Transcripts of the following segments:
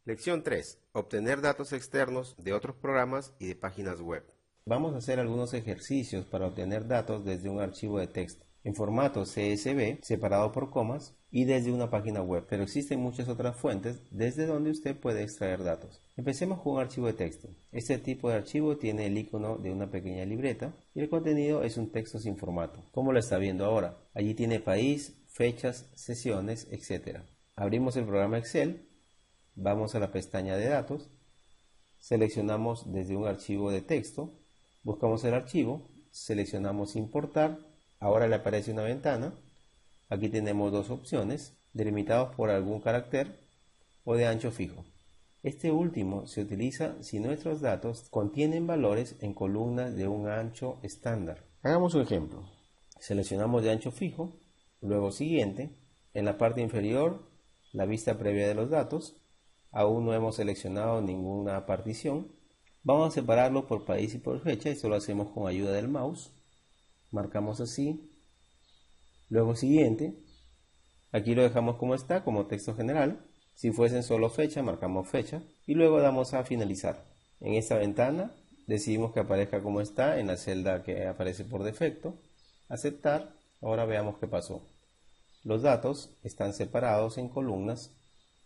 Lección 3. Obtener datos externos de otros programas y de páginas web. Vamos a hacer algunos ejercicios para obtener datos desde un archivo de texto en formato CSV separado por comas y desde una página web, pero existen muchas otras fuentes desde donde usted puede extraer datos. Empecemos con un archivo de texto. Este tipo de archivo tiene el icono de una pequeña libreta y el contenido es un texto sin formato, como lo está viendo ahora. Allí tiene país, fechas, sesiones, etc. Abrimos el programa Excel, vamos a la pestaña de datos, seleccionamos desde un archivo de texto, buscamos el archivo, seleccionamos importar. Ahora le aparece una ventana. Aquí tenemos dos opciones, delimitados por algún carácter o de ancho fijo. Este último se utiliza si nuestros datos contienen valores en columnas de un ancho estándar. Hagamos un ejemplo. Seleccionamos de ancho fijo, luego siguiente. En la parte inferior, la vista previa de los datos. Aún no hemos seleccionado ninguna partición. Vamos a separarlo por país y por fecha. Esto lo hacemos con ayuda del mouse. Marcamos así, luego siguiente, aquí lo dejamos como está, como texto general. Si fuesen solo fecha, marcamos fecha y luego damos a finalizar. En esta ventana decidimos que aparezca como está en la celda que aparece por defecto, aceptar. Ahora veamos qué pasó. Los datos están separados en columnas,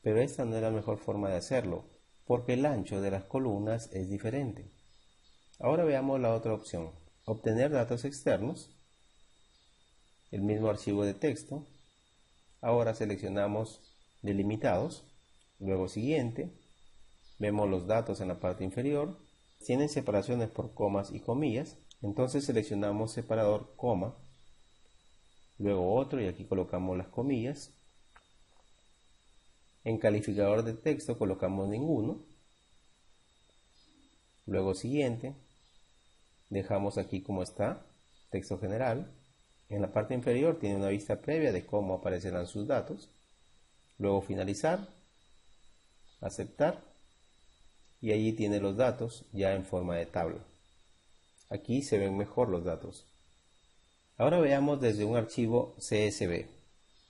pero esta no es la mejor forma de hacerlo, porque el ancho de las columnas es diferente. Ahora veamos la otra opción. Obtener datos externos, el mismo archivo de texto. Ahora seleccionamos delimitados, luego siguiente, vemos los datos en la parte inferior, tienen separaciones por comas y comillas, entonces seleccionamos separador coma, luego otro y aquí colocamos las comillas. En calificador de texto colocamos ninguno, luego siguiente. Dejamos aquí como está, texto general. En la parte inferior tiene una vista previa de cómo aparecerán sus datos. Luego finalizar, aceptar y allí tiene los datos ya en forma de tabla. Aquí se ven mejor los datos. Ahora veamos desde un archivo CSV.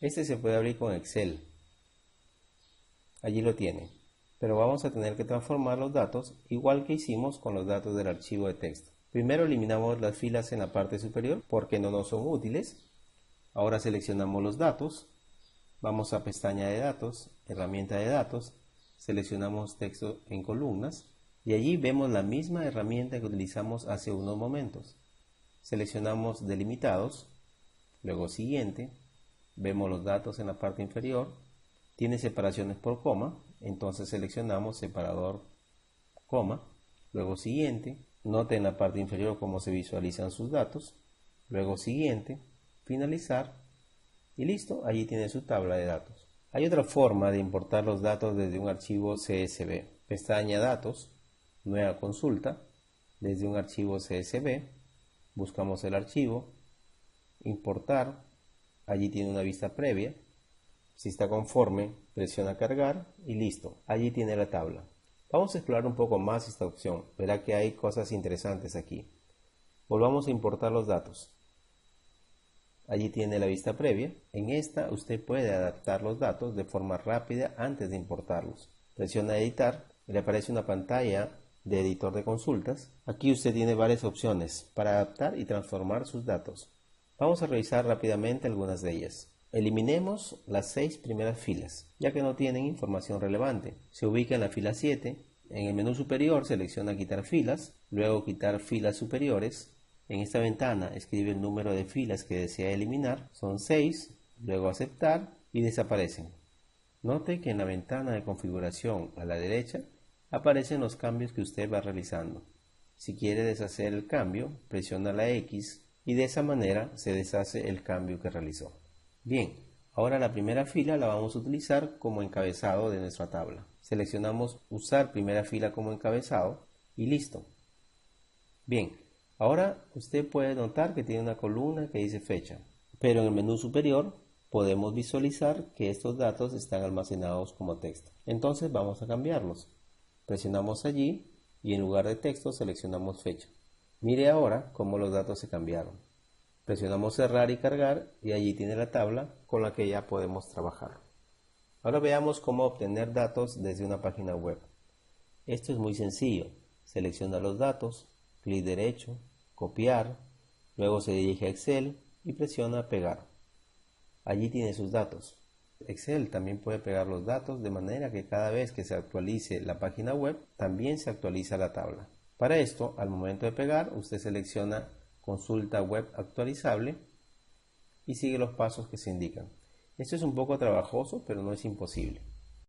Este se puede abrir con Excel. Allí lo tiene. Pero vamos a tener que transformar los datos igual que hicimos con los datos del archivo de texto. Primero eliminamos las filas en la parte superior porque no nos son útiles. Ahora seleccionamos los datos. Vamos a pestaña de datos, herramienta de datos. Seleccionamos texto en columnas. Y allí vemos la misma herramienta que utilizamos hace unos momentos. Seleccionamos delimitados. Luego siguiente. Vemos los datos en la parte inferior. Tiene separaciones por coma. Entonces seleccionamos separador coma. Luego siguiente. Note en la parte inferior cómo se visualizan sus datos. Luego siguiente, finalizar y listo, allí tiene su tabla de datos. Hay otra forma de importar los datos desde un archivo CSV. Pestaña Datos, Nueva consulta, desde un archivo CSV, buscamos el archivo, Importar, allí tiene una vista previa. Si está conforme, presiona Cargar y listo, allí tiene la tabla. Vamos a explorar un poco más esta opción, verá que hay cosas interesantes aquí. Volvamos a importar los datos. Allí tiene la vista previa. En esta usted puede adaptar los datos de forma rápida antes de importarlos. Presiona editar y le aparece una pantalla de editor de consultas. Aquí usted tiene varias opciones para adaptar y transformar sus datos. Vamos a revisar rápidamente algunas de ellas. Eliminemos las 6 primeras filas, ya que no tienen información relevante. Se ubica en la fila 7. En el menú superior selecciona quitar filas, luego quitar filas superiores. En esta ventana escribe el número de filas que desea eliminar, son 6, luego aceptar y desaparecen. Note que en la ventana de configuración a la derecha aparecen los cambios que usted va realizando. Si quiere deshacer el cambio, presiona la X y de esa manera se deshace el cambio que realizó. Bien, ahora la primera fila la vamos a utilizar como encabezado de nuestra tabla. Seleccionamos usar primera fila como encabezado y listo. Bien, ahora usted puede notar que tiene una columna que dice fecha, pero en el menú superior podemos visualizar que estos datos están almacenados como texto. Entonces vamos a cambiarlos. Presionamos allí y en lugar de texto seleccionamos fecha. Mire ahora cómo los datos se cambiaron. Presionamos cerrar y cargar y allí tiene la tabla con la que ya podemos trabajar. Ahora veamos cómo obtener datos desde una página web. Esto es muy sencillo. Selecciona los datos, clic derecho, copiar, luego se dirige a Excel y presiona pegar. Allí tiene sus datos. Excel también puede pegar los datos de manera que cada vez que se actualice la página web, también se actualiza la tabla. Para esto, al momento de pegar, usted selecciona Consulta web actualizable y sigue los pasos que se indican. Esto es un poco trabajoso, pero no es imposible.